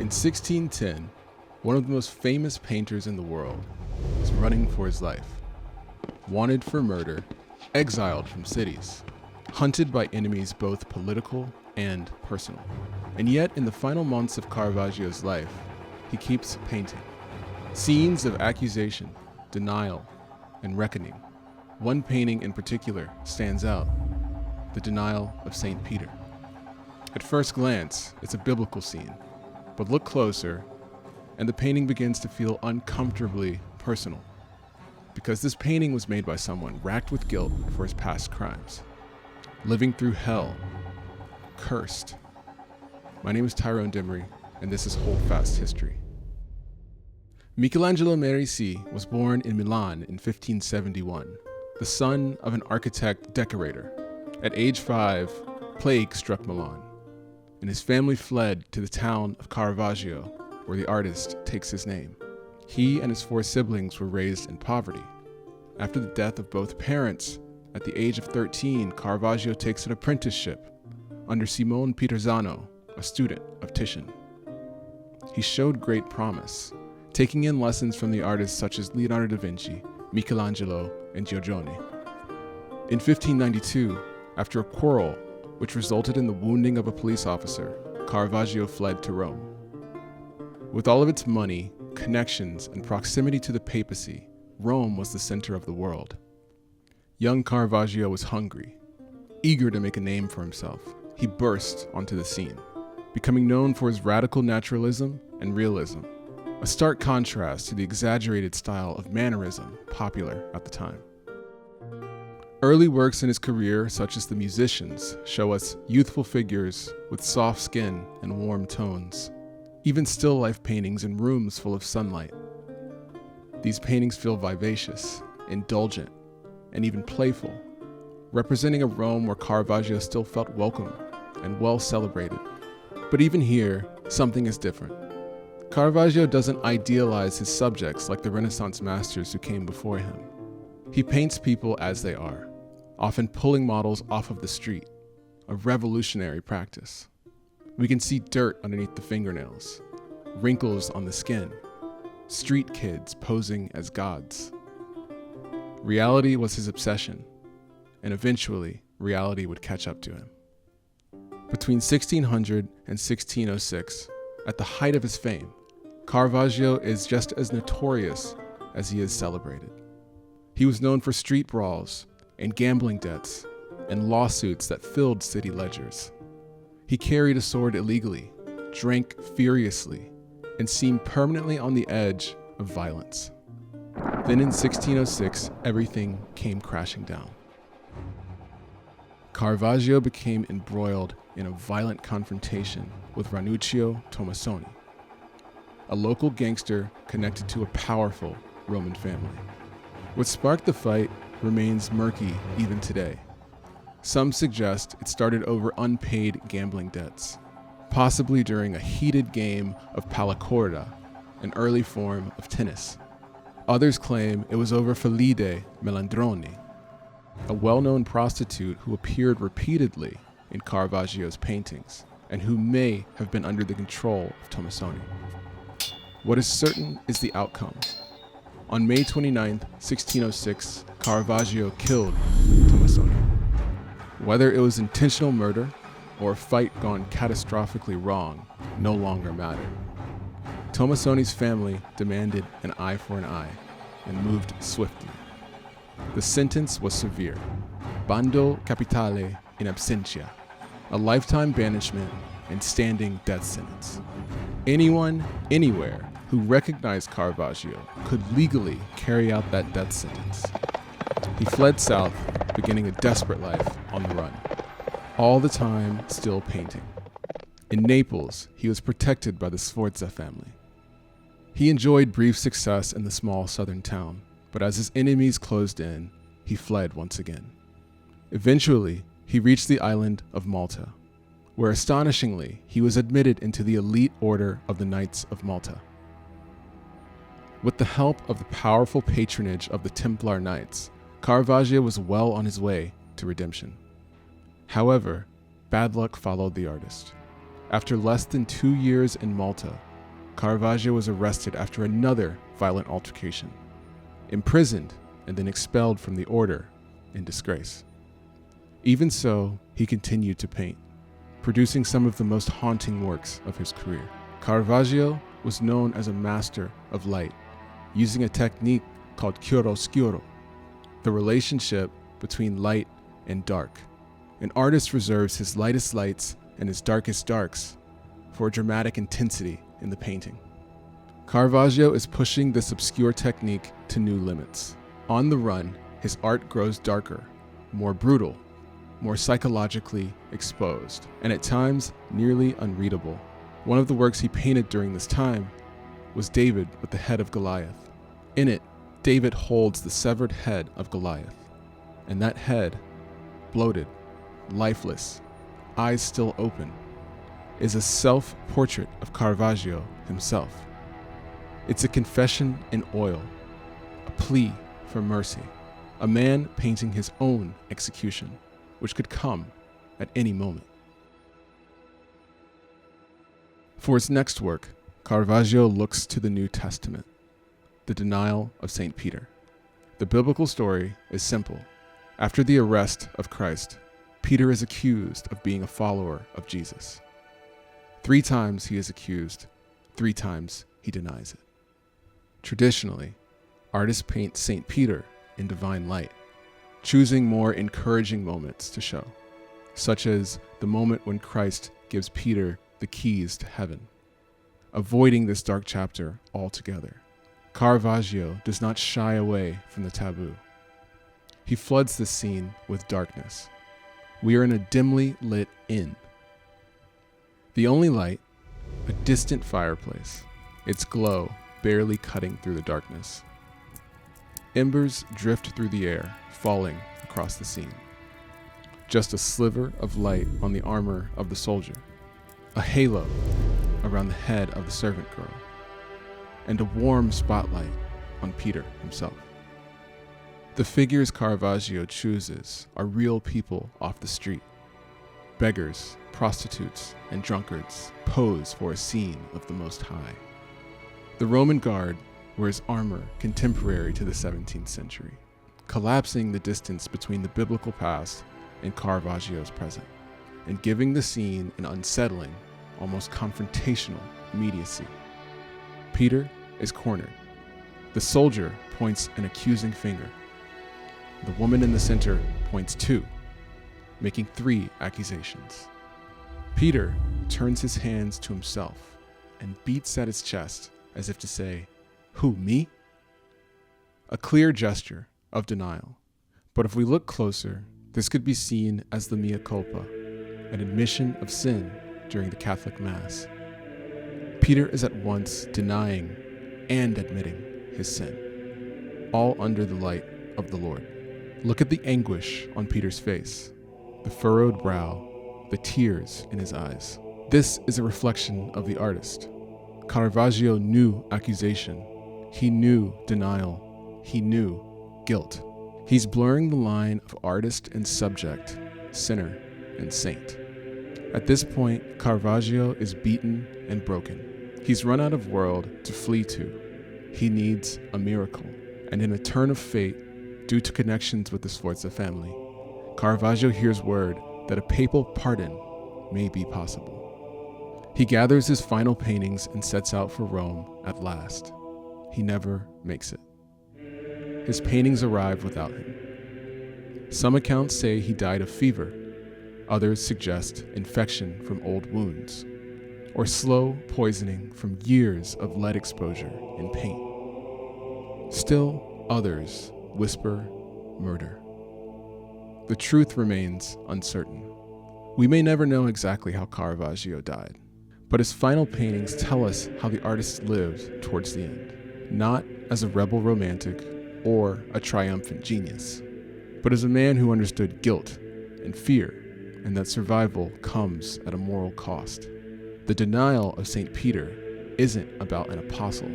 In 1610, one of the most famous painters in the world was running for his life, wanted for murder, exiled from cities, hunted by enemies both political and personal. And yet, in the final months of Caravaggio's life, he keeps painting. Scenes of accusation, denial, and reckoning. One painting in particular stands out, the denial of St. Peter. At first glance, it's a biblical scene, but look closer, and the painting begins to feel uncomfortably personal, because this painting was made by someone racked with guilt for his past crimes, living through hell, cursed. My name is Tyrone Demery, and this is Holdfast History. Michelangelo Merisi was born in Milan in 1571, the son of an architect-decorator. At age 5, plague struck Milan, and his family fled to the town of Caravaggio, where the artist takes his name. He and his 4 siblings were raised in poverty. After the death of both parents, at the age of 13, Caravaggio takes an apprenticeship under Simone Pietrozano, a student of Titian. He showed great promise, taking in lessons from the artists such as Leonardo da Vinci, Michelangelo, and Giorgione. In 1592, after a quarrel which resulted in the wounding of a police officer, Caravaggio fled to Rome. With all of its money, connections, and proximity to the papacy, Rome was the center of the world. Young Caravaggio was hungry, eager to make a name for himself. He burst onto the scene, becoming known for his radical naturalism and realism, a stark contrast to the exaggerated style of mannerism popular at the time. Early works in his career, such as The Musicians, show us youthful figures with soft skin and warm tones, even still life paintings in rooms full of sunlight. These paintings feel vivacious, indulgent, and even playful, representing a Rome where Caravaggio still felt welcome and well celebrated. But even here, something is different. Caravaggio doesn't idealize his subjects like the Renaissance masters who came before him. He paints people as they are, often pulling models off of the street, a revolutionary practice. We can see dirt underneath the fingernails, wrinkles on the skin, street kids posing as gods. Reality was his obsession, and eventually reality would catch up to him. Between 1600 and 1606, at the height of his fame, Caravaggio is just as notorious as he is celebrated. He was known for street brawls and gambling debts and lawsuits that filled city ledgers. He carried a sword illegally, drank furiously, and seemed permanently on the edge of violence. Then in 1606, everything came crashing down. Caravaggio became embroiled in a violent confrontation with Ranuccio Tomassoni, a local gangster connected to a powerful Roman family. What sparked the fight remains murky even today. Some suggest it started over unpaid gambling debts, possibly during a heated game of palla-corda, an early form of tennis. Others claim it was over Felide Melandroni, a well-known prostitute who appeared repeatedly in Caravaggio's paintings and who may have been under the control of Tomassoni. What is certain is the outcome. On May 29, 1606, Caravaggio killed Tomassoni. Whether it was intentional murder or a fight gone catastrophically wrong no longer mattered. Tomassoni's family demanded an eye for an eye and moved swiftly. The sentence was severe, bando capitale in absentia, a lifetime banishment and standing death sentence. Anyone, anywhere, who recognized Caravaggio could legally carry out that death sentence. He fled south, beginning a desperate life on the run, all the time still painting. In Naples, he was protected by the Sforza family. He enjoyed brief success in the small southern town, but as his enemies closed in, he fled once again. Eventually, he reached the island of Malta, where astonishingly, he was admitted into the elite order of the Knights of Malta. With the help of the powerful patronage of the Templar Knights, Caravaggio was well on his way to redemption. However, bad luck followed the artist. After less than 2 years in Malta, Caravaggio was arrested after another violent altercation, imprisoned, and then expelled from the order in disgrace. Even so, he continued to paint, producing some of the most haunting works of his career. Caravaggio was known as a master of light, using a technique called chiaroscuro, the relationship between light and dark. An artist reserves his lightest lights and his darkest darks for a dramatic intensity in the painting. Caravaggio is pushing this obscure technique to new limits. On the run, his art grows darker, more brutal, more psychologically exposed, and at times nearly unreadable. One of the works he painted during this time was David with the head of Goliath. In it, David holds the severed head of Goliath, and that head, bloated, lifeless, eyes still open, is a self-portrait of Caravaggio himself. It's a confession in oil, a plea for mercy, a man painting his own execution, which could come at any moment. For his next work, Caravaggio looks to the New Testament, the denial of St. Peter. The biblical story is simple. After the arrest of Christ, Peter is accused of being a follower of Jesus. 3 times he is accused, 3 times he denies it. Traditionally, artists paint St. Peter in divine light, choosing more encouraging moments to show, such as the moment when Christ gives Peter the keys to heaven, avoiding this dark chapter altogether. Caravaggio does not shy away from the taboo. He floods the scene with darkness. We are in a dimly lit inn. The only light, a distant fireplace, its glow barely cutting through the darkness. Embers drift through the air, falling across the scene. Just a sliver of light on the armor of the soldier, a halo around the head of the servant girl, and a warm spotlight on Peter himself. The figures Caravaggio chooses are real people off the street. Beggars, prostitutes, and drunkards pose for a scene of the Most High. The Roman guard wears armor contemporary to the 17th century, collapsing the distance between the biblical past and Caravaggio's present, and giving the scene an unsettling, almost confrontational immediacy. Peter is cornered. The soldier points an accusing finger. The woman in the center points 2, making 3 accusations. Peter turns his hands to himself and beats at his chest as if to say, "Who, me?" A clear gesture of denial. But if we look closer, this could be seen as the mea culpa, an admission of sin during the Catholic Mass. Peter is at once denying and admitting his sin, all under the light of the Lord. Look at the anguish on Peter's face, the furrowed brow, the tears in his eyes. This is a reflection of the artist. Caravaggio knew accusation. He knew denial. He knew guilt. He's blurring the line of artist and subject, sinner and saint. At this point, Caravaggio is beaten and broken. He's run out of world to flee to. He needs a miracle. And in a turn of fate, due to connections with the Sforza family, Caravaggio hears word that a papal pardon may be possible. He gathers his final paintings and sets out for Rome at last. He never makes it. His paintings arrive without him. Some accounts say he died of fever. Others suggest infection from old wounds, or slow poisoning from years of lead exposure in paint. Still others whisper murder. The truth remains uncertain. We may never know exactly how Caravaggio died, but his final paintings tell us how the artist lived towards the end, not as a rebel romantic or a triumphant genius, but as a man who understood guilt and fear, and that survival comes at a moral cost. The denial of St. Peter isn't about an apostle,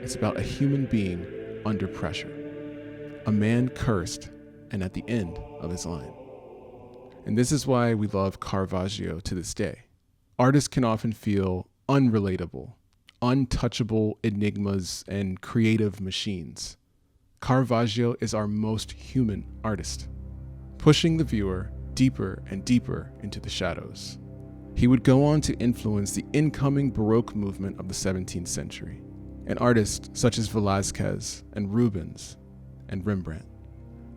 it's about a human being under pressure, a man cursed and at the end of his line. And this is why we love Caravaggio to this day. Artists can often feel unrelatable, untouchable enigmas and creative machines. Caravaggio is our most human artist, pushing the viewer deeper and deeper into the shadows. He would go on to influence the incoming Baroque movement of the 17th century, and artists such as Velázquez and Rubens and Rembrandt.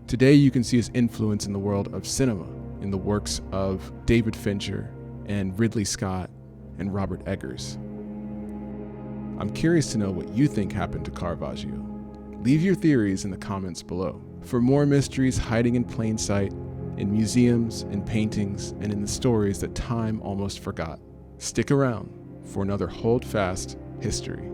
Today you can see his influence in the world of cinema, in the works of David Fincher and Ridley Scott and Robert Eggers. I'm curious to know what you think happened to Caravaggio. Leave your theories in the comments below. For more mysteries hiding in plain sight, in museums, in paintings, and in the stories that time almost forgot, stick around for another Hold Fast History.